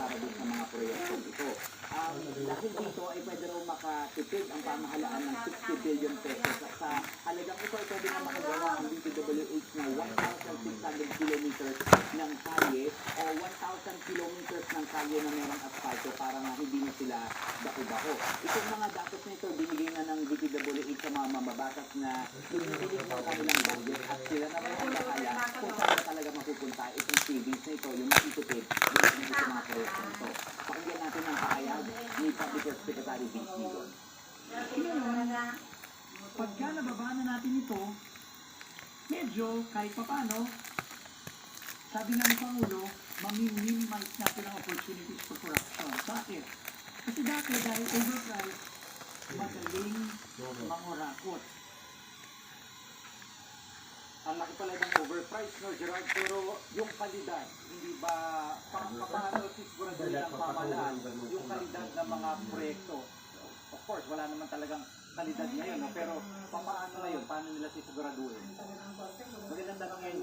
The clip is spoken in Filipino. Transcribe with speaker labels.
Speaker 1: para dun sa mga proyektong ito. Dahil dito ay pwede raw makatipid ang pamahalaan ng 60 billion pesos at sa halagang ito ay pwede na makagawa ang DPWH ng 1,600 kilometers ng kalye o 1,000 kilometers ng kalye na merong asfalto para nga hindi na sila bako-bako. Itong mga datos na ito binigay na ng DPWH sa mga mamabatas na pinipilit ng kanilang budget at sila na may ang bahala kung saan na talaga mapupunta itong savings na ito, yung matitipid dito sa mga proyektong ito. Pakinggan natin ang pahayag ni Public Works Secretary Vince Nigon.
Speaker 2: Ngayon, pagka nababa na natin ito, medyo kahit papano, sabi nga ng Pangulo, mami-minimize natin ang opportunities for corruption. Bakit? Kasi dati dahil overpriced, madaling mangurakot.
Speaker 1: Ang laki pala ng overpriced, no, Gerard? Pero yung kalidad, hindi ba, paano siguraduhin ang pamahalaan yung kalidad ng mga proyekto? Of course, wala naman talagang kalidad ngayon, no? Pero paano na yun? Paano nila siguraduhin? Magandang tanong ngayon,